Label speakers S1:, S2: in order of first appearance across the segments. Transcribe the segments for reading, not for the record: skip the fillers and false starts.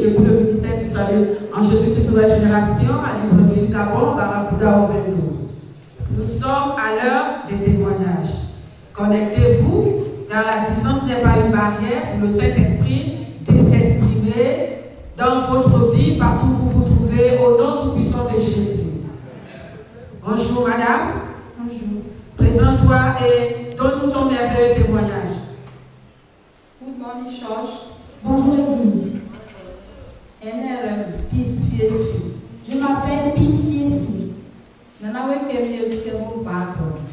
S1: depuis le ministère du Salut en Jésus-Christ Nouvelle Génération à Libreville, Gabon, Barracuda au 22. Nous sommes à l'heure des témoignages. Connectez-vous, car la distance n'est pas une barrière pour le Saint-Esprit de s'exprimer dans votre vie, partout où vous vous trouvez, au nom tout-puissant de Jésus. Bonjour madame.
S2: Bonjour.
S1: Présente-toi et donne-nous ton merveilleux témoignage.
S2: Good morning, church.
S3: Bonjour Église. Je m'appelle Peace Fiessi.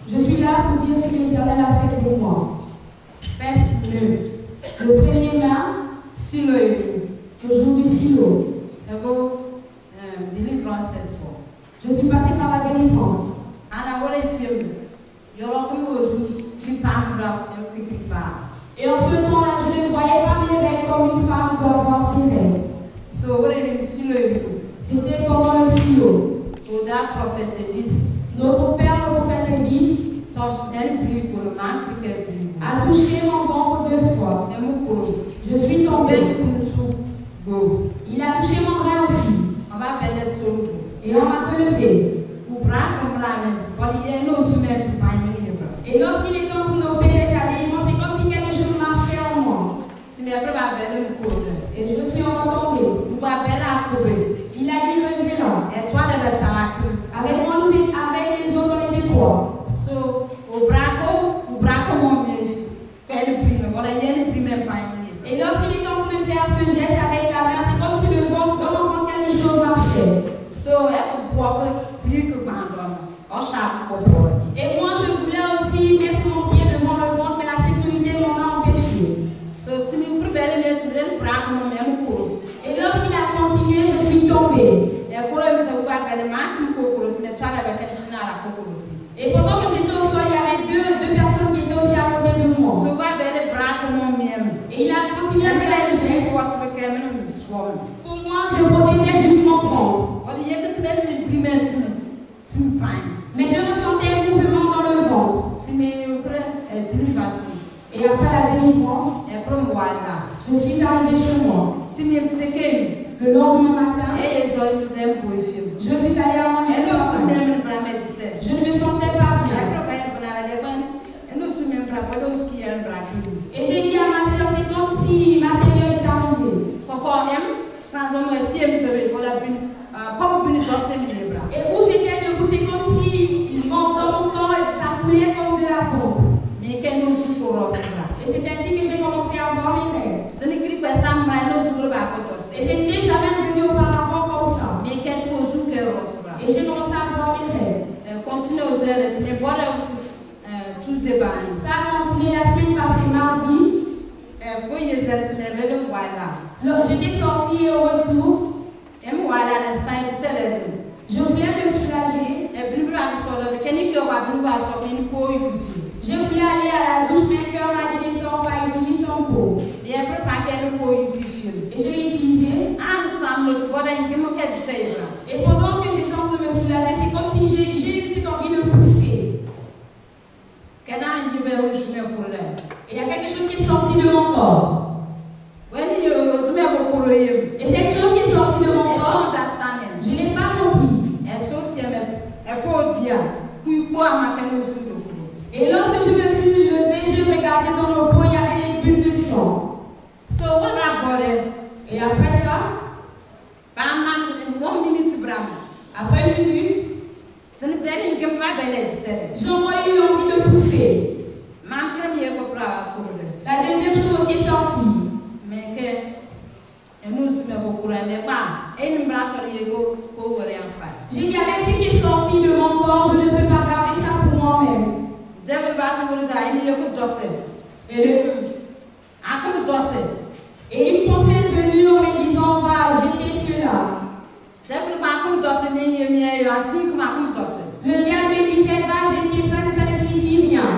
S3: Je suis là pour dire ce que l'Éternel a fait pour moi. Le premier mai, le jour du silo, je suis passée par la délivrance. Et en ce temps-là, je ne voyais pas mes règles comme une femme doit voir ses règles. C'était pendant le silo. Notre père, le prophète Élise, a touché mon ventre 2 fois. Je suis tombée. Il a touché mon rein aussi. Et on m'a relevé. Et lorsqu'il est en train d'opérer sa délivrance, c'est comme si quelque chose marchait en moi. Et je suis encore tombée. Il a dit relevez-la. Avec moi, avec les autres, on était 3. Et lorsqu'il est en train de faire ce geste avec la main, c'est comme si le ventre, dans mon ventre, quelque chose marchait. Et moi, je voulais aussi mettre mon pied devant le ventre, mais la sécurité m'en a empêché. Et lorsqu'il a continué, je suis tombée. Et pendant que j'étais au sol, il y avait deux personnes qui étaient aussi à côté de moi. Et il a continué à faire le geste. Pour moi, je protégeais juste mon ventre. Mais je ressentais un mouvement dans le ventre. Et après la délivrance, je suis arrivée chez moi. Le lendemain matin, je suis allée à mon médecin. Je ne me sentais pas bien. Et j'ai dit à ma soeur, c'est comme si ma période est arrivée. Et où j'étais debout, c'est comme si dans mon corps, ça coulait comme de la pompe. Et c'est ainsi que j'ai commencé à voir mes rêves. Et c'était jamais venu auparavant comme ça. Et j'ai commencé à voir mes rêves. Ça a continué la semaine passée, mardi. J'étais sortie au retour. Je voulais me soulager. Je voulais aller à la douche, mais un cœur m'a dit on va utiliser ton pot. Et je l'ai utilisé. Et pendant que j'étais en train de me soulager, c'est comme si j'ai eu cette envie de pousser. Et il y a quelque chose qui est sorti de mon corps. Et cette chose qui est sortie de mon corps, je n'ai pas compris. Et lorsque je me suis levée, je regardais dans le pot, il y avait des bulles de sang. Et après ça, après 1 minute, j'ai eu envie de pousser. La deuxième chose qui est sortie. J'ai dit avec ce qui est sorti de mon corps, je ne peux pas garder ça pour moi-même. Et une pensée est venue en me disant va jeter cela. Le diable me disait va jeter ça, que ça ne signifie rien.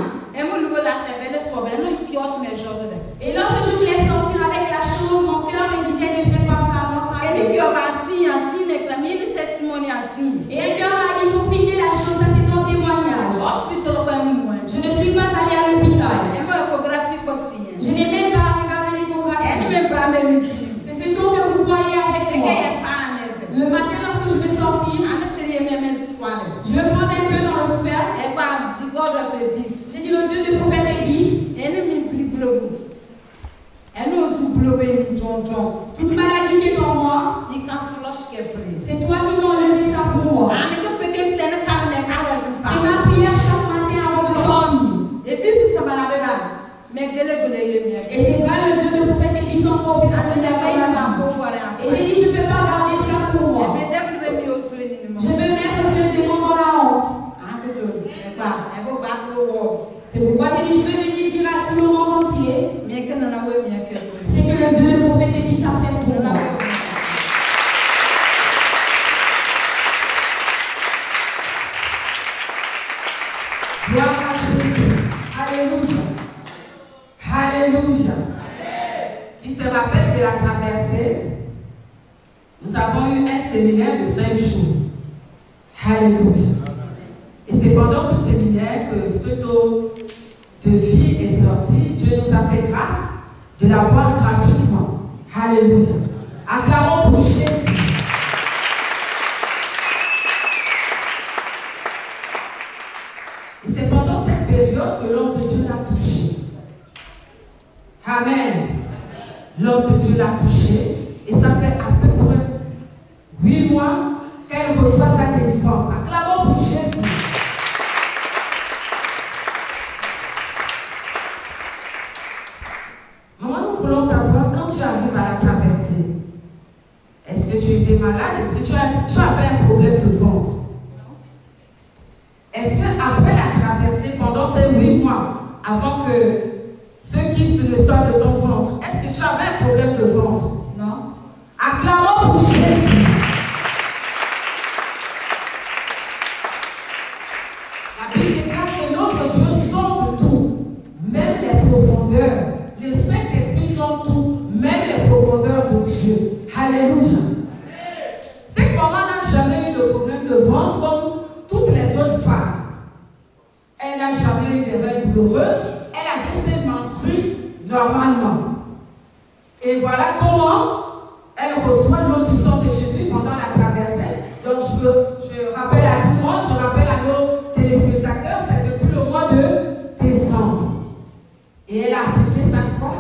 S3: Et lorsque je voulais sortir avec la chose, mon cœur me disait ne fais pas ça, montre à Dieu. Et un cœur m'a dit il faut filmer la chose, ça c'est ton témoignage. Je ne suis pas allée à l'hôpital. Je n'ai même pas regardé l'échographie. Toute maladie qui est en moi, c'est toi qui m'as enlevé ça pour moi. C'est ma prière chaque matin avant de sortir. Et c'est pas le Dieu de prophète qui sont pour. Et j'ai dit, je ne peux pas garder ça pour moi. Je veux mettre ce démon dans la honte. C'est pourquoi j'ai dit, je veux venir dire à tout le monde entier. C'est que le Dieu de prophète Élie a fait pour moi.
S1: Gloire à Jésus. Alléluia. Alléluia. Qui se rappelle de la traversée, nous avons eu un séminaire de 5 jours. Alléluia. Et c'est pendant ce séminaire que ce taux de vie est sorti. Dieu nous a fait grâce de l'avoir gratuitement. Alléluia. Acclamons pour Jésus. Et c'est pendant cette période que l'homme de Dieu l'a touché. Amen. L'homme de Dieu l'a touché. Et ça fait à peu près 8 mois qu'elle reçoit sa délivrance. Acclamons pour Jésus. Maman, nous voulons savoir, quand tu arrives à la traversée, est-ce que tu étais malade? Est-ce que tu avais un problème de ventre? Est-ce qu'après la traversée, pendant ces 8 mois, avant que ce kyste ne sorte de ton ventre, est-ce que tu avais un problème de ventre?
S3: Non.
S1: Acclamons pour Jésus. La Bible déclare que notre Dieu sonde tout, même les profondeurs. Le Saint-Esprit sonde tout, même les profondeurs de Dieu. Alléluia. C'est que maman n'a jamais eu de problème de ventre comme toutes les autres femmes. Elle n'a jamais eu des règles douloureuses. Elle avait ses menstrues normalement. Et voilà comment elle reçoit l'eau du sang de Jésus pendant la traversée. Donc je rappelle à tout le monde, je rappelle à nos téléspectateurs, c'est depuis le mois de décembre. Et elle a appliqué 5 fois.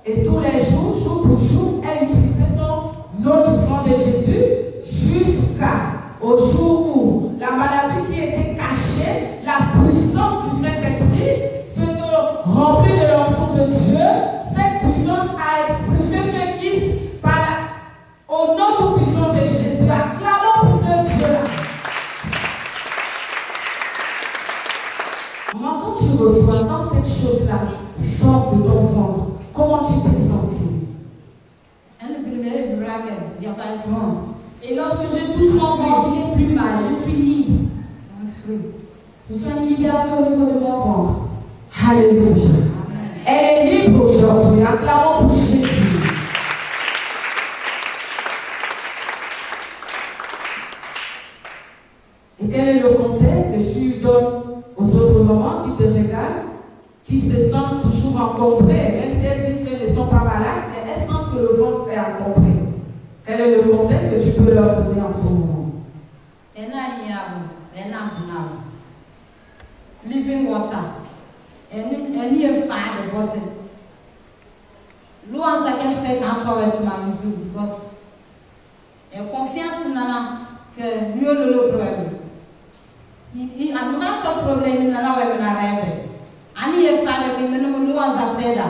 S1: Et tous les jours, jour pour jour, elle utilisait son eau du sang de Jésus jusqu'au jour où la maladie qui était cachée, la puissance du Saint-Esprit se remplit de l'onction de Dieu. Cette puissance a expulsé ce kyste au nom tout puissant de Jésus. Acclamons pour ce Dieu-là. Comment quand tu reçois, quand cette chose-là sort de ton ventre, comment tu t'es senti?
S3: Et lorsque je touche mon ventre, je n'ai plus mal, je suis libre. Je suis en liberté au niveau de mon ventre.
S1: Alléluia. Elle est libre aujourd'hui. Acclamons pour Jésus. Et quel est le conseil que tu donnes aux autres mamans qui te regardent, qui se sentent toujours encombrées, même si elles disent qu'elles ne sont pas malades, mais elles sentent que le ventre est encombré? Quel est le conseil que tu peux leur donner en ce moment?
S2: Living water. Any fire the bottle. L'eau en ça qu'elle fait quand on va être ma mesure. Parce que confiance nana que mieux le problème. Il a pas de problème nana ouais na rêve. Ani e fire de même l'eau en ça fait là.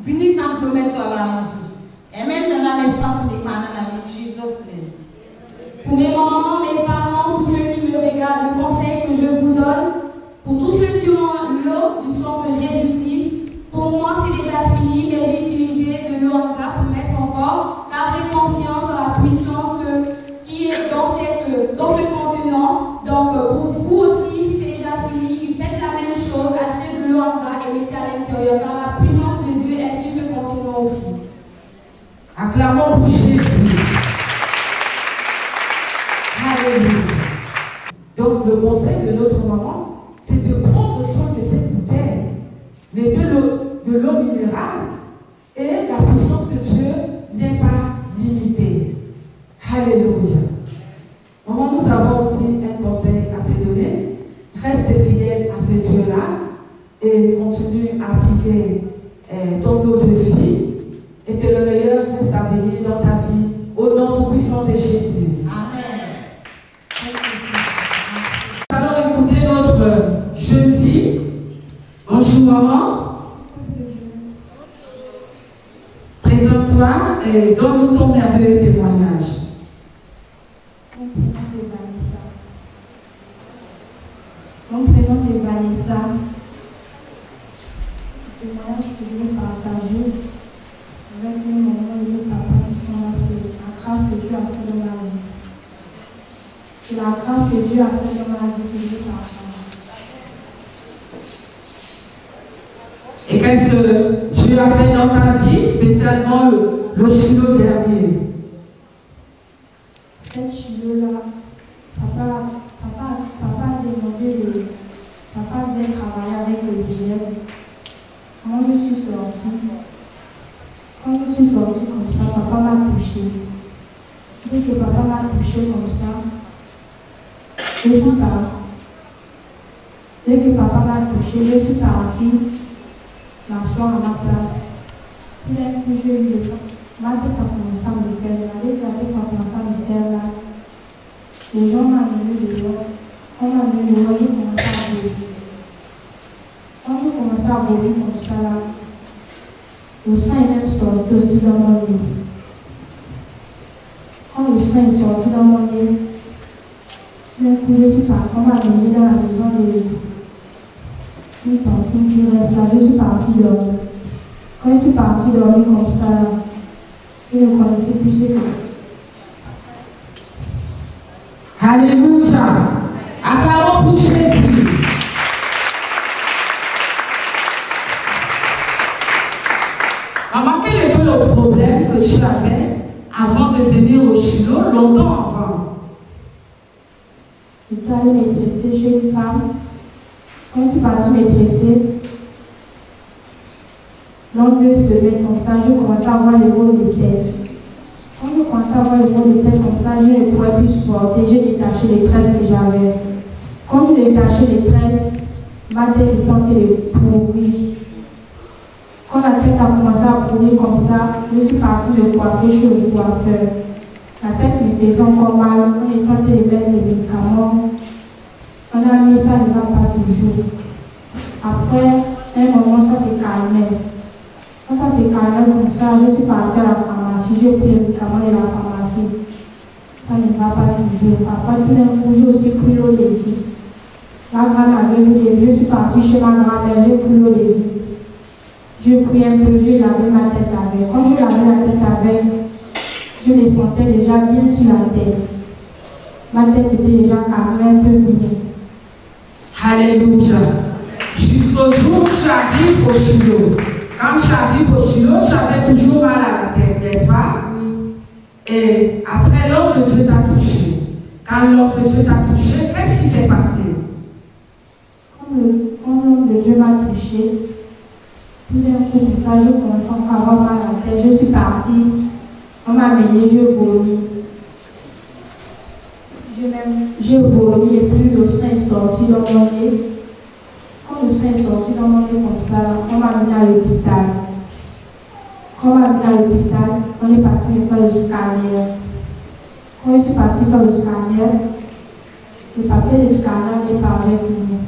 S2: Vini quand promettre à la mesure. Et même dans la naissance des parents dans Jesus name.
S3: Pour mes mamans, mes parents, tous ceux qui me regardent, le conseil que je vous donne, pour tous ceux qui ont l'eau du sang de Jésus-Christ, pour moi c'est déjà fini, mais j'ai utilisé de l'eau en ça pour mettre encore, car j'ai confiance en la puissance qui est dans ce contenant. Donc pour vous aussi, si c'est déjà fini, faites la même chose, achetez de l'eau en ça et mettez à l'intérieur, car la puissance de Dieu est sur ce contenant aussi.
S1: Acclamons pour Jésus. Alléluia. Donc le conseil de notre maman, c'est de prendre soin de cette bouteille, mais de l'eau minérale, et la puissance de Dieu n'est pas limitée. Alléluia. Maman, nous avons aussi un conseil à te donner. Reste fidèle à ce Dieu-là et continue à appliquer ton eau de vie, et que le meilleur reste avec ta vie. Au nom tout puissant de Jésus.
S2: Amen.
S1: Nous allons écouter notre jeune fille. Bonjour maman. Présente-toi et donne-nous ton merveilleux témoignage.
S3: Mon prénom c'est Vanessa. Le témoignage que je vais partager avec mes mamans et mes papas qui sont là, c'est la grâce que Dieu a fait dans ma vie. C'est la grâce que Dieu a fait dans ma vie que je vais partager.
S1: Et qu'est-ce que Dieu a fait dans ta vie, spécialement le chilo dernier?
S3: Cet chilo-là, papa a demandé papa devait travailler avec les élèves. Quand je suis sortie comme ça, papa m'a touchée. Dès que papa m'a touchée comme ça, je suis partie. Dès que papa m'a touchée, je suis partie m'asseoir à ma place. Puis d'un coup, j'ai eu le temps. Ma tête a commencé à me faire. Ma tête a commencé à me faire là. Les gens m'ont amené dehors. Quand on m'a amené dehors, je commençais à voler. Quand je commençais à voler comme ça là, le sang est même sorti aussi dans mon lit. Quand le sang est sorti dans mon lit, d'un coup, je suis partie. On m'a amené dans la maison de une tantine qui reste là. Je suis partie dormir. Quand je suis partie dormir comme ça là, je ne connaissais plus ce que.
S1: Alléluia. Acclamons pour Jésus. Maman, quel était le problème que tu avais avant de venir au chilo, longtemps avant?
S3: J'étais allée me dresser chez une femme. Quand je suis partie me dresser, dans 2 semaines comme ça, je commençais à avoir les maux de tête. Quand je commençais à avoir les maux de tête comme ça, je ne pouvais plus supporter. J'ai détaché les tresses que j'avais. Quand je détachais les tresses, ma tête était en train de pourrir. Quand la tête a commencé à pourrir comme ça, je suis partie me coiffer chez le coiffeur. La tête me faisait encore mal. On est en train de mettre les médicaments. On a mis ça, ne va pas toujours. Après, un moment, ça s'est calmé. Quand ça s'est calmé comme ça, je suis partie à la pharmacie. J'ai pris les médicaments de la pharmacie. Ça ne va pas toujours. Après, tout d'un coup, j'ai aussi pris l'eau de vie. Ma grand-mère avait l'eau de vie. Je suis partie chez ma grand-mère, j'ai pris l'eau de vie. J'ai pris un peu, j'ai lavé ma tête avec. Quand je lavais la tête avec, je me sentais déjà bien sur la tête. Ma tête était déjà calmée, un peu bien.
S1: Alléluia. Jusqu'au jour où tu arrives au chilo. Quand tu arrives au chilo, tu avais toujours mal à la tête, n'est-ce pas?
S3: Oui.
S1: Et après, l'homme de Dieu t'a touché. Quand l'homme de Dieu t'a touché, qu'est-ce qui s'est passé?
S3: Quand l'homme de Dieu m'a touché, tout d'un coup, comme ça, je commençais encore à avoir mal à la tête. Je suis partie, on m'a amené, je vomis. J'ai vomi et puis le sang est sorti dans mon nez. Quand le sang est sorti dans mon nez comme ça, on m'a amené à l'hôpital. Quand on m'a amené à l'hôpital, on est parti me faire le scanner. Quand je suis partie faire le scanner, le papier de scanner n'est pas avec nous.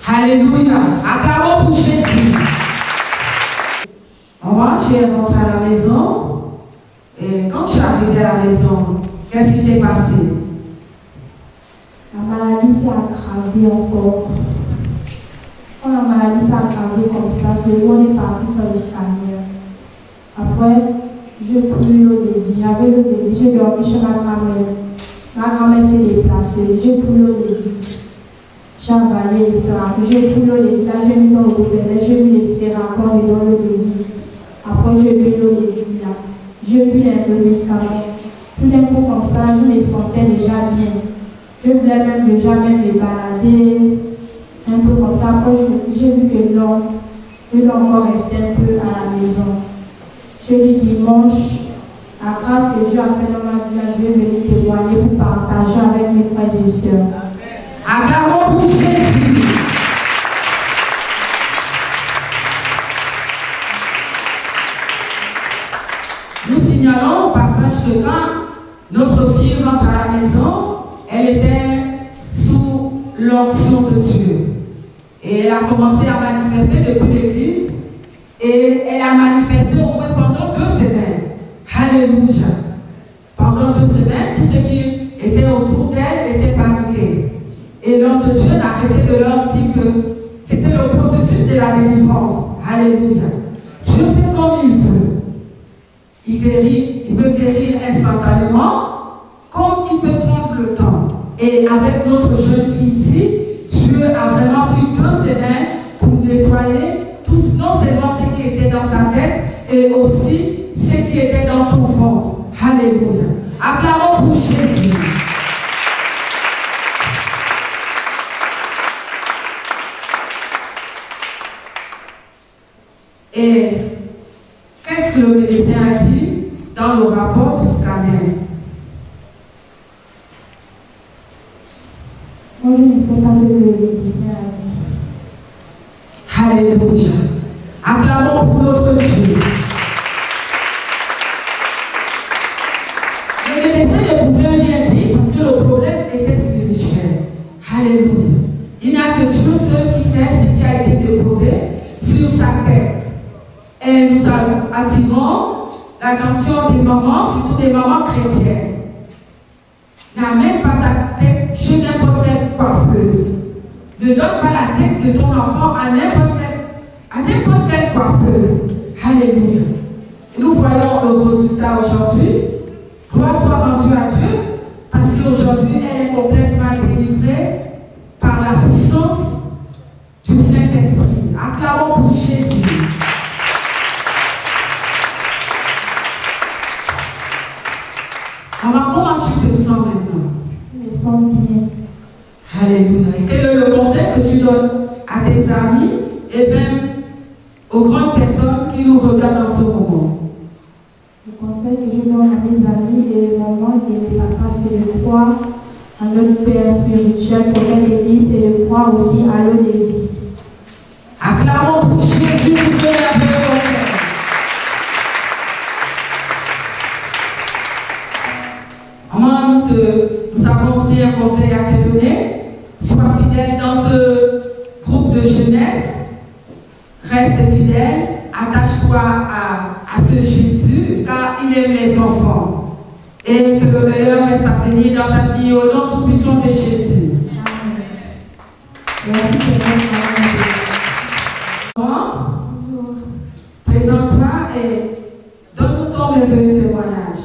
S1: Alléluia. Acclamons pour Jésus. Maman, tu es rentrée à la maison. Et quand tu es arrivée à la maison, qu'est-ce qui s'est passé?
S3: La maladie s'est aggravée encore. Quand la maladie s'est aggravée comme ça, c'est où on est parti faire le scanner. Après, j'ai pris l'eau de vie. J'avais l'eau de vie. J'ai dormi chez ma grand-mère. Ma grand-mère s'est déplacée. J'ai pris l'eau de vie. J'ai avalé les ferracons. J'ai pris l'eau de vie. Là, j'ai mis dans le gobelet. J'ai mis les ferracons dans l'eau de vie. Après, j'ai bu l'eau de vie là. J'ai bu un peu de médicaments. Tout d'un coup, comme ça, je me sentais déjà bien. Je voulais même déjà me balader. Un peu comme ça. Après, j'ai vu que l'homme encore restait un peu à la maison. Jeudi dimanche, la grâce que Dieu a fait dans ma vie, je vais venir témoigner pour partager avec mes frères et sœurs.
S1: Acclamons pour Jésus. Nous signalons au passage que quand notre fille rentre à la maison, elle était sous l'onction de Dieu. Et elle a commencé à manifester depuis l'église. Et elle a manifesté au moins pendant 2 semaines. Alléluia. Pendant 2 semaines, tous ceux qui étaient autour d'elle étaient paniqués. Et l'homme de Dieu n'a arrêté de leur dire que c'était le processus de la délivrance. Alléluia. Dieu fait comme il veut. Il guérit, il peut guérir instantanément, comme il peut prendre le temps. Et avec notre jeune fille ici, Dieu a vraiment pris 2 semaines pour nettoyer non seulement ce qui était dans sa tête, et aussi ce qui était dans son ventre. Alléluia. Acclamons pour Jésus. Et qu'est-ce que le médecin a dit dans le rapport du scanner?
S3: Moi, je ne sais pas ce que le médecin a dit.
S1: Alléluia. Acclamons pour notre Dieu. Le médecin ne pouvait rien dire parce que le problème était spirituel. Alléluia. Il n'y a que Dieu seul qui sait ce qui a été déposé sur sa tête. Et nous attirons l'attention des mamans, surtout des mamans chrétiennes. N'amène pas ta tête chez n'importe quelle coiffeuse. Ne donne pas la tête de ton enfant à n'importe quelle coiffeuse. Alléluia. Nous voyons le résultat aujourd'hui. Gloire soit rendue à Dieu, parce qu'aujourd'hui, elle est complètement délivrée par la puissance du Saint-Esprit. Acclamons pour Jésus. Alors, comment tu te sens maintenant?
S3: Je me sens bien.
S1: Alléluia. Et quel est le conseil que tu donnes à tes amis et même aux grandes personnes qui nous regardent en ce moment?
S3: Le conseil que je donne à mes amis et les mamans et les papas, c'est de croire à notre Père spirituel pour l'Église et de croire aussi à l'eau de vie.
S1: Acclamons pour Jésus pour ce merveilleux conseil. Maman, nous avons aussi un conseil à te donner. Sois fidèle dans ce groupe de jeunesse. Reste fidèle. Attache-toi à ce Jésus, car il aime les enfants. Et que le meilleur reste à venir dans ta vie au nom tout-puissant de Jésus.
S3: Amen.
S1: Bonjour. Présente-toi et donne-nous ton merveilleux témoignage.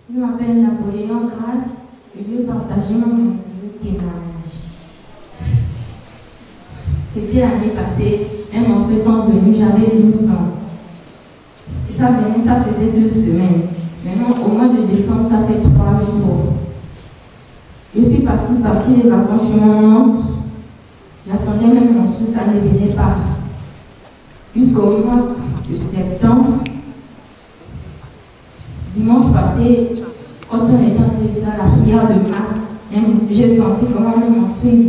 S3: Je m'appelle Napoléon Grasse et je vais partager mon témoignage. C'était l'année passée, mes menstrues sont venues, j'avais 12 ans. Ça venait, ça faisait 2 semaines. Maintenant, au mois de décembre, ça fait 3 jours. Je suis partie passer les vacances chez mon oncle. J'attendais mes menstrues, ça ne venait pas. Jusqu'au mois de septembre, dimanche passé, quand on était en train de faire la prière de masse, j'ai senti comment mes menstrues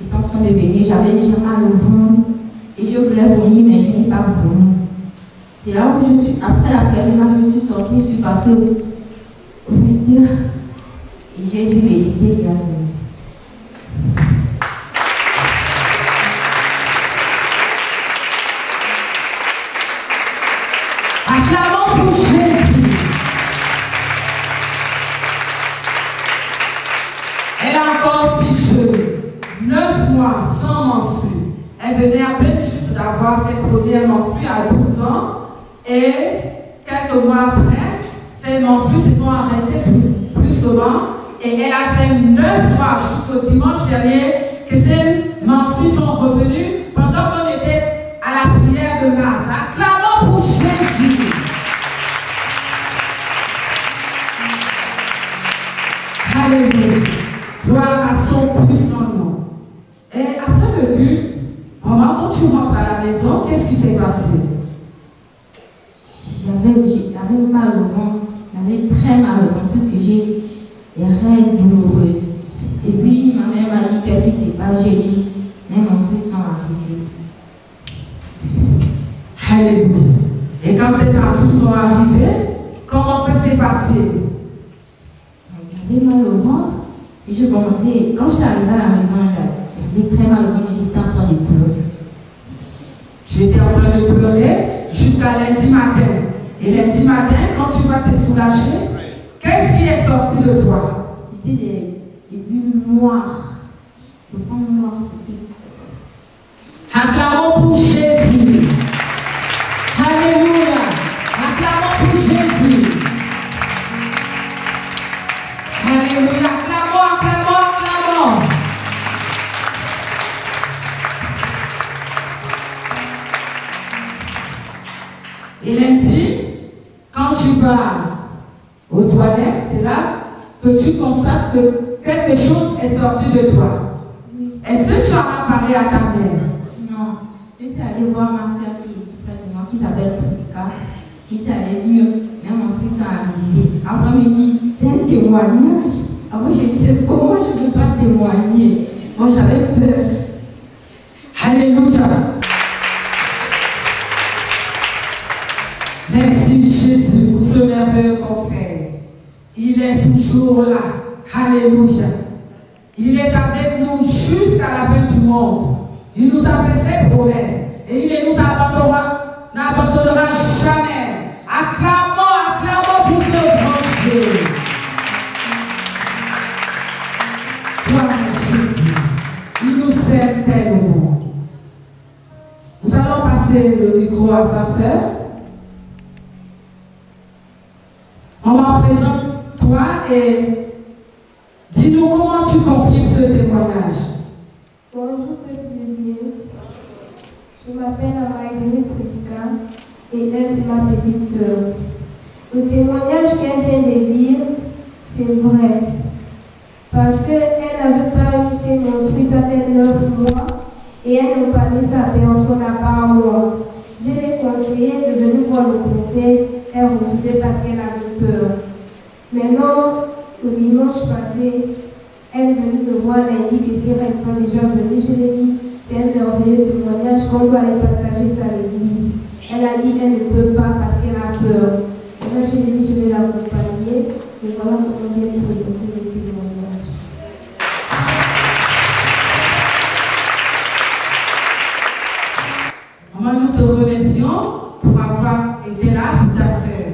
S3: étaient en train de venir. J'avais déjà mal au ventre et je voulais vomir, mais je n'ai pas vomi. C'est là où je suis, après la prière de masse, je suis sortie, je suis partie au vestiaire et j'ai vu que c'était bien venu.
S1: Acclamons pour Jésus. Elle a encore 6 jours, 9 mois sans menstrues. Elle venait à peine juste d'avoir ses premières menstrues à 12 ans. Et quelques mois après, ses menstrues se sont arrêtées brusquement. Et elle a fait 9 mois jusqu'au dimanche dernier que ses menstrues sont revenues pendant qu'on était à la prière de masse. Acclamons pour Jésus. Alléluia. Gloire à son puissant nom. Et après le culte, maman, quand tu rentres à la maison, qu'est-ce qui s'est passé?
S3: J'avais mal au ventre, j'avais très mal au ventre, puisque j'ai des règles douloureuses. Et puis ma mère m'a dit qu'est-ce qui s'est passé. J'ai dit, mes menstrues sont arrivées.
S1: Alléluia. Et quand tes menstrues sont arrivées, comment ça s'est passé?
S3: J'avais mal au ventre. Et je commençais, quand je suis arrivée à la maison, j'avais très mal au ventre et j'étais en train de pleurer.
S1: Tu étais en train de pleurer jusqu'à lundi matin. Et lundi matin, quand tu vas te soulager, qu'est-ce qui est sorti de toi?
S3: C'était des bulles noires. Le sang noir, c'était.
S1: Acclamons pour Jésus. Alléluia. Acclamons pour Jésus. Alléluia. Acclamons, acclamons, acclamons. Et lundi, quand tu vas aux toilettes, c'est là que tu constates que quelque chose est sorti de toi. Est-ce que tu as parlé à ta mère?
S3: Non. Je suis allée voir ma soeur qui est près de moi, qui s'appelle Prisca. Je suis allée dire, mon fils est arrivé. Après, elle me dit, c'est un témoignage. Après, j'ai dit, c'est faux, moi je ne veux pas témoigner. Moi, j'avais peur.
S1: Alléluia. Merci Jésus pour ce merveilleux conseil. Il est toujours là. Alléluia. Il est avec nous jusqu'à la fin du monde. Il nous a fait ses promesses. Et il ne nous abandonnera jamais. Acclamons, acclamons pour ce grand Dieu. Gloire à Jésus. Il nous aime tellement. Nous allons passer le micro à sa sœur. On va présenter toi et dis-nous comment tu confirmes ce témoignage.
S4: Bonjour peuple de Dieu. Je m'appelle Amaïdeni Prisca et elle c'est ma petite soeur. Le témoignage qu'elle vient de dire, c'est vrai. Parce qu'elle n'avait pas eu ce que mon fils ça fait 9 mois et elle ne parlait sa personne à part moi. Je l'ai conseillé de venir voir le prophète. Elle refusait parce qu'elle avait peur. Maintenant, le dimanche passé, elle est venue me voir, elle a dit que ses règles sont déjà venues. Je lui ai dit, c'est un merveilleux témoignage qu'on doit aller partager ça à l'église. Elle a dit, elle ne peut pas parce qu'elle a peur. Maintenant, je lui ai dit, je vais l'accompagner. Et voilà comment on vient de présenter le témoignage.
S1: Maman, nous te remercions pour avoir été là pour ta sœur.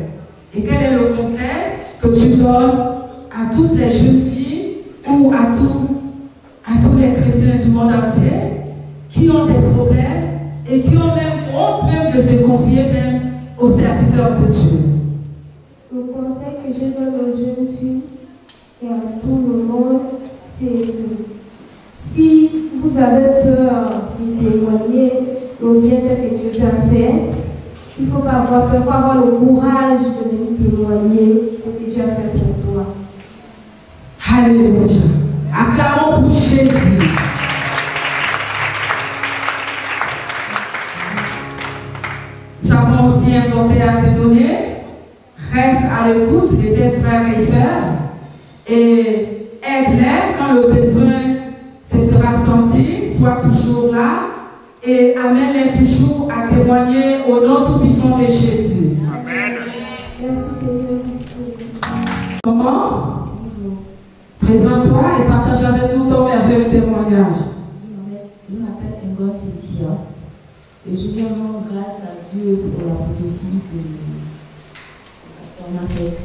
S1: Et quel est le conseil que tu donnes à toutes les jeunes filles ou à tous les chrétiens du monde entier qui ont des problèmes et qui ont même honte même de se confier même aux serviteurs de Dieu?
S4: Le conseil que je donne aux jeunes filles et à tout le monde, c'est que si vous avez peur de témoigner le bienfait que Dieu t'a fait, il ne faut pas avoir peur, il faut avoir le courage de venir témoigner ce que Dieu a fait pour toi.
S1: Alléluia. Acclamons pour Jésus. Nous avons aussi un conseil à te donner. Reste à l'écoute de tes frères et sœurs et aide-les quand le besoin se fera sentir. Sois toujours là et amène-les toujours à témoigner au nom tout-puissant de Jésus.
S5: Amen.
S4: Merci Seigneur.
S1: Comment? Bonjour. Présente-toi et partage avec nous ton merveilleux témoignage.
S3: Je m'appelle Engon Félicia et je viens rendre grâce à Dieu pour la prophétie qu'on a faite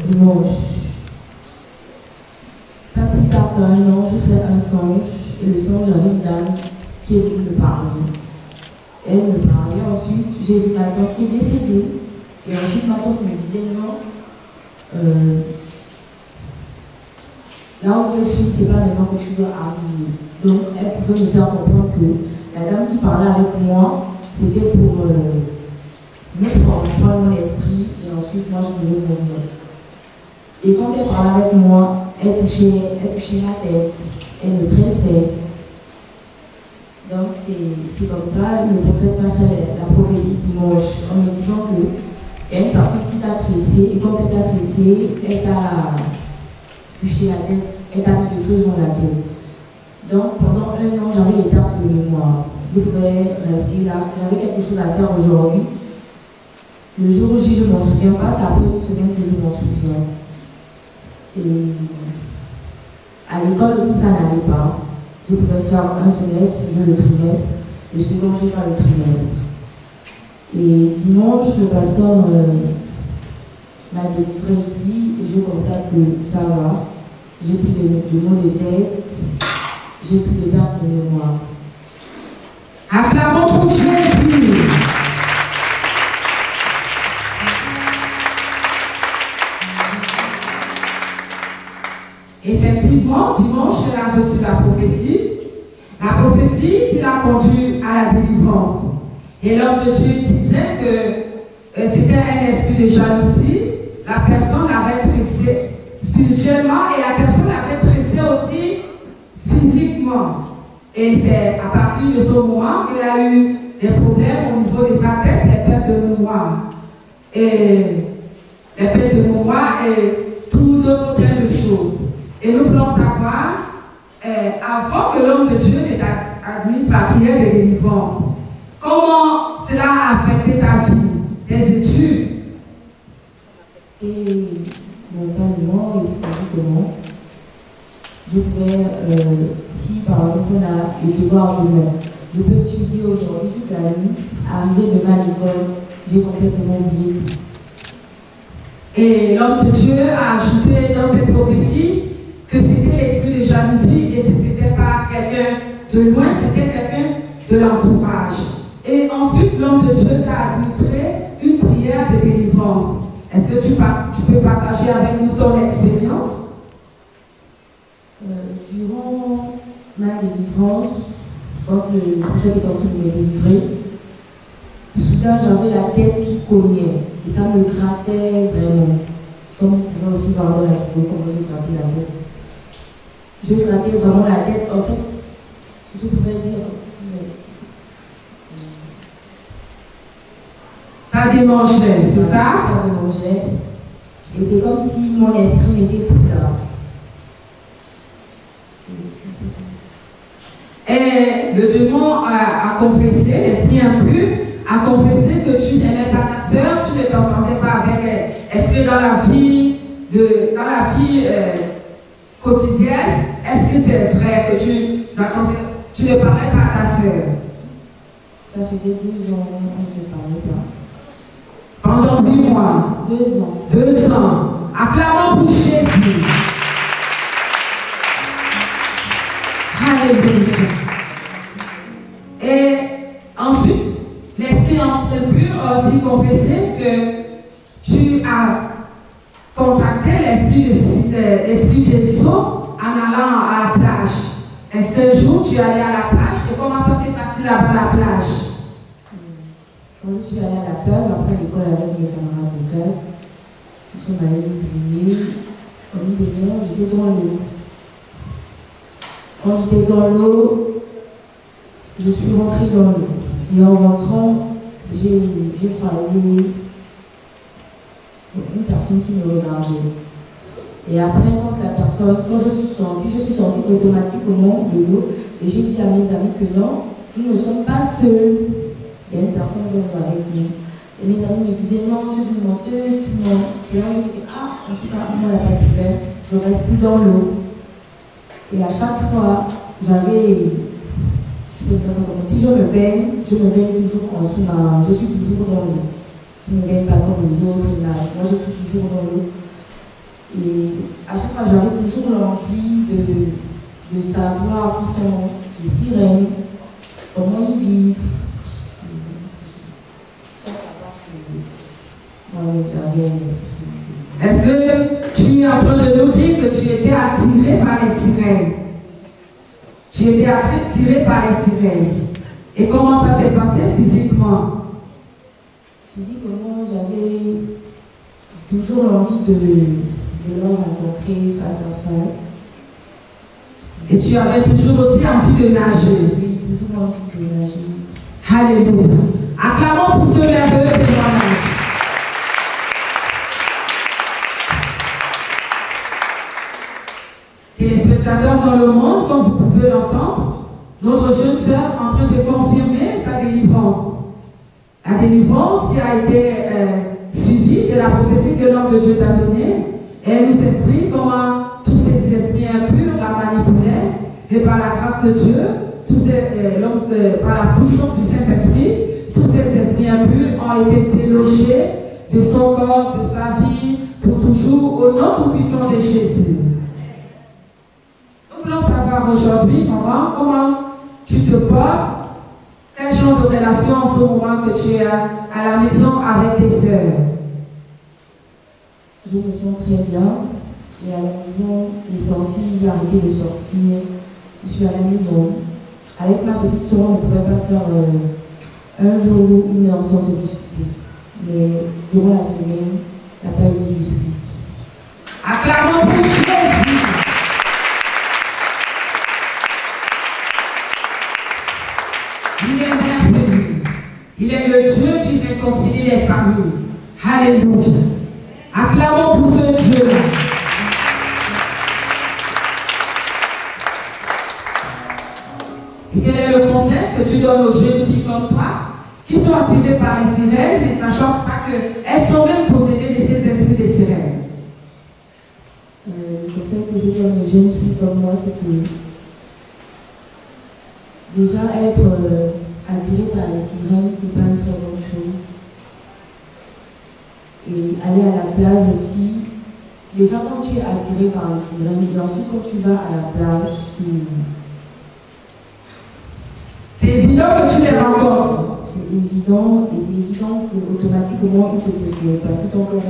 S3: dimanche. Pas plus tard qu'un an, je fais un songe et le songe avait une dame qui est venue me parler. Elle me parlait, ensuite j'ai vu ma tante qui est décédée et ensuite ma tante me disait non. Là où je suis, c'est pas maintenant que tu dois arriver. Donc, elle pouvait me faire comprendre que la dame qui parlait avec moi, c'était pour me prendre mon esprit et ensuite, moi, je devais mourir. Et quand elle parlait avec moi, elle touchait ma tête, elle me tressait. Donc, c'est comme ça, le prophète m'a fait la prophétie dimanche en me disant que y a une personne qui t'a tressé et quand elle t'a tressé, elle t'a touché la tête, elle t'a mis des choses dans la tête. Donc pendant un an, j'avais les termes de mémoire. Je pouvais rester là, j'avais quelque chose à faire aujourd'hui.
S5: Le jour où je ne m'en souviens pas, c'est après une semaine que je m'en souviens. Et à l'école aussi, ça n'allait pas. Je pouvais faire un semestre, le trimestre, le second, je n'ai pas le trimestre. Et dimanche, le pasteur m'a délivré ici et je constate que ça va. J'ai plus de maux de tête, j'ai plus de perte de mémoire.
S1: Acclamons pour Jésus. Effectivement, dimanche, elle a reçu la prophétie qui l'a conduit à la délivrance. Et l'homme de Dieu disait que c'était un esprit de jalousie. La personne l'avait tressé spirituellement et la personne l'avait tressé aussi physiquement. Et c'est à partir de ce moment qu'elle a eu des problèmes au niveau de sa tête, les pertes de mémoire. Et les pertes de mémoire et tout d'autres plein de choses. Et nous voulons savoir, avant que l'homme de Dieu n'administre la prière de délivrance, comment cela a affecté ta vie, tes études?
S5: Et mentalement et physiquement, je pouvais, si par exemple on a le devoir demain, je peux étudier aujourd'hui toute la nuit, arriver demain à l'école, j'ai complètement oublié.
S1: Et l'homme de Dieu a ajouté dans cette prophétie que c'était l'esprit de jalousie et que ce n'était pas quelqu'un de loin, c'était quelqu'un de l'entourage. Et ensuite, l'homme de Dieu t'a administré une prière de délivrance. Est-ce que tu peux partager avec nous ton expérience?
S5: Durant ma délivrance, quand le prophète est en train de me délivrer, soudain j'avais la tête qui cognait et ça me grattait vraiment. Comme vous pouvez aussi voir dans la vidéo comment je grattais la tête. Je grattais vraiment la tête. En fait, je pouvais dire.
S1: Ça démangeait, c'est ça?
S5: Ça démangeait. Et c'est comme si mon esprit n'était plus là.
S1: Et le démon a confessé, l'esprit impur a confessé que tu n'aimais pas ta soeur, tu ne t'entendais pas avec elle. Est-ce que dans la vie quotidienne, est-ce que c'est vrai que tu ne parlais pas à ta soeur?
S5: Ça faisait 12 ans qu'on ne se parlait pas.
S1: Pendant 8 mois.
S5: 2 ans.
S1: 2 ans. Acclamons pour Jésus. Alléluia. Et ensuite, l'esprit impur a aussi confessé que tu as contacté l'esprit des eaux en allant à la plage. Est-ce qu'un jour tu es allé à la plage et comment ça s'est passé là-bas à la plage?
S5: Quand je suis allée à la plage, après l'école avec mes camarades de classe, nous sommes allés nous baigner. Quand nous baignions, j'étais dans l'eau. Quand j'étais dans l'eau, je suis rentrée dans l'eau. Et en rentrant, j'ai croisé une personne qui me regardait. Et après, quand je suis sortie automatiquement de l'eau et j'ai dit à mes amis que non, nous ne sommes pas seuls. Il y a une personne qui est avec nous. Et mes amis me disaient non, tu es une menteuse, tu mens. C'est là où je dis en tout cas, moi, il n'y a pas de problème, je ne reste plus dans l'eau. Et à chaque fois, si je me baigne toujours en sous-marin, je suis toujours dans l'eau. Je ne me baigne pas comme les autres, ils nagent. Moi, je suis toujours dans l'eau. Et à chaque fois, j'avais toujours l'envie de savoir qui sont les sirènes, comment ils vivent.
S1: Est-ce que tu es en train de nous dire que tu étais attiré par les sirènes? Tu étais attiré par les sirènes. Et comment ça s'est passé physiquement?
S5: Physiquement, j'avais toujours l'envie de leur rencontrer face à face.
S1: Et tu avais toujours aussi envie de nager?
S5: Oui, toujours envie de nager.
S1: Alléluia. Acclamons pour ce merveilleux témoignage. Téléspectateurs dans le monde, comme vous pouvez l'entendre, notre jeune sœur en train de confirmer sa délivrance. La délivrance qui a été suivie de la prophétie que l'homme de Dieu t'a donnée, elle nous explique comment tous ces esprits impurs la manipulaient et par la grâce de Dieu, par la puissance du Saint-Esprit, tous ces esprits impurs ont été délogés de son corps, de sa vie, pour toujours, au nom tout-puissant de Jésus. Nous voulons savoir aujourd'hui, maman, comment tu te portes, quel genre de relation en ce moment que tu as à la maison avec tes sœurs.
S5: Je me sens très bien. Et à la maison, les sorties, j'ai arrêté de sortir. Je suis à la maison. Avec ma petite soeur, on ne pouvait pas faire un jour ou une heure sans se discuter. Mais durant la semaine, il n'y a pas eu de dispute.
S1: Acclamons pour Jésus. Il est merveilleux. Il est le Dieu qui réconcilie les familles. Alléluia. Acclamons pour ce Dieu-là. Et quel est le conseil que tu donnes aux jeunes filles comme toi, qui sont attirées par les sirènes, mais sachant pas qu'elles sont même possédées de ces esprits de sirènes?
S5: Le conseil que je donne aux jeunes filles comme moi, c'est que déjà être attiré par les sirènes, c'est pas une très bonne chose. Et aller à la plage aussi. Déjà quand tu es attiré par les sirènes, et ensuite quand tu vas à la plage,
S1: c'est évident que tu les rencontres.
S5: C'est évident, et c'est évident qu'automatiquement ils te possèdent, parce que ton corps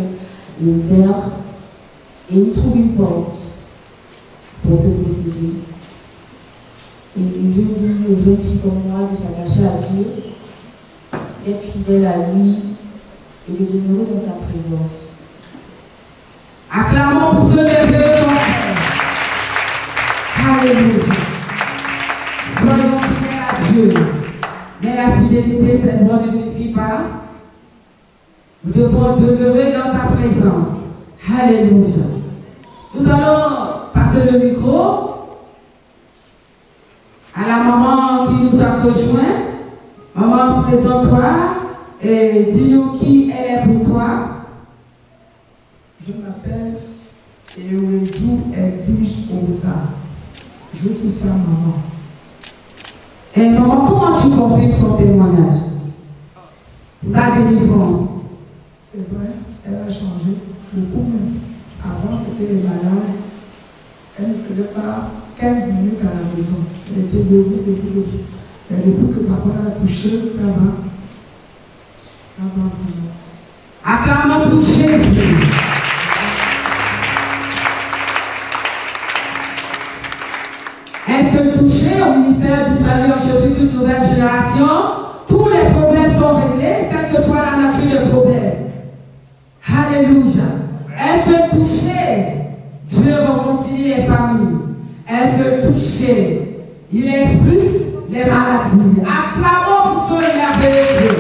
S5: est ouvert et il trouve une porte pour te posséder. Et je dis aux jeunes filles comme moi de s'attacher à Dieu, d'être fidèle à lui et de demeurer dans sa présence.
S1: Acclamons pour ce merveilleux conseil. Alléluia. Soyons fidèles à Dieu. Mais la fidélité, cette voie ne suffit pas. Nous devons demeurer dans sa présence. Alléluia. Nous allons passer le micro à la maman qui nous a rejoint. Maman, présente-toi et dis-nous qui elle est pour toi.
S6: Je m'appelle Eredou Elvish Oza. Je suis sa maman.
S1: Et maman, comment tu confirmes son témoignage? Sa délivrance.
S6: C'est vrai, elle a changé beaucoup même. Avant, c'était les malades. Elle ne faisait pas 15 minutes à la maison. Elle était debout. Mais depuis que papa l'a touchée, ça va. Ça va vraiment.
S1: Acclamons pour Jésus. Elle se touchait au ministère du salut en Jésus-Christ, nouvelle génération. Tous les problèmes sont réglés, quelle que soit la nature des problèmes. Alléluia. Elle se touchait. Dieu réconcilie les familles. Elle se touchait. Il expulse les maladies. Acclamons pour ce merveilleux Dieu.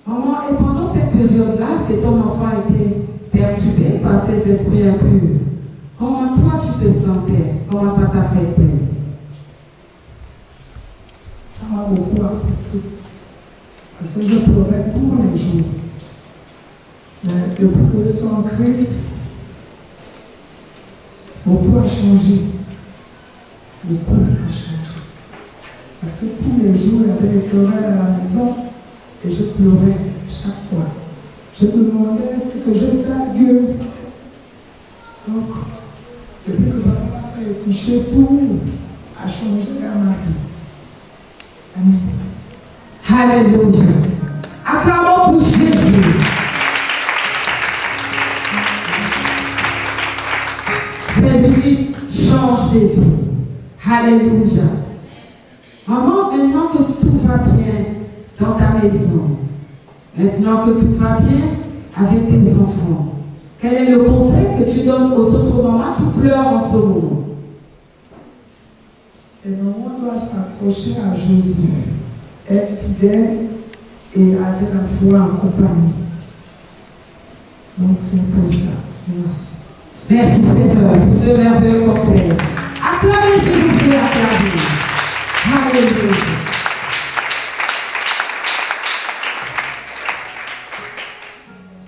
S1: Maman, et pendant cette période-là, que ton enfant était perturbé par ces esprits impurs, comment toi tu te sentais? Comment ça t'affectait?
S6: Ça m'a beaucoup affecté. Parce que je pleurais tous les jours. Mais depuis que je suis en Christ, beaucoup a changé. Beaucoup a changé. Parce que tous les jours, il y avait des querelles à la maison et je pleurais chaque fois. Je me demandais ce que je fais à Dieu. Donc, depuis que papa m'a fait toucher, tout a changé dans ma vie. Amen.
S1: Alléluia. Acclamons pour Jésus. C'est lui qui change des vies. Alléluia. Maman, maintenant que tout va bien dans ta maison, maintenant que tout va bien avec tes enfants, quel est le conseil que tu donnes aux autres mamans qui pleurent en ce moment?
S6: Et maman doit s'accrocher à Jésus, être fidèle et aller la foi accompagnée. Donc c'est pour ça. Merci.
S1: Merci Seigneur pour ce merveilleux conseil. Acclamez s'il vous plaît, acclamez. Alléluia.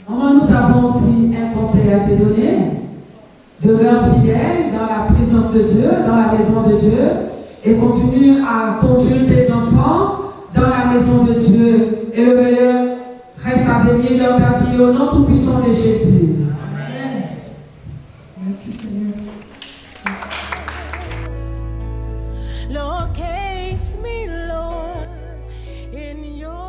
S1: Maman, nous avons aussi un conseil à te donner. Demeure fidèle dans la présence de Dieu, dans la maison de Dieu, et continue à conduire tes enfants dans la maison de Dieu. Et le meilleur reste à venir dans ta vie au nom tout-puissant de Jésus.
S6: Amen. Merci Seigneur.
S7: Locate me, Lord, in your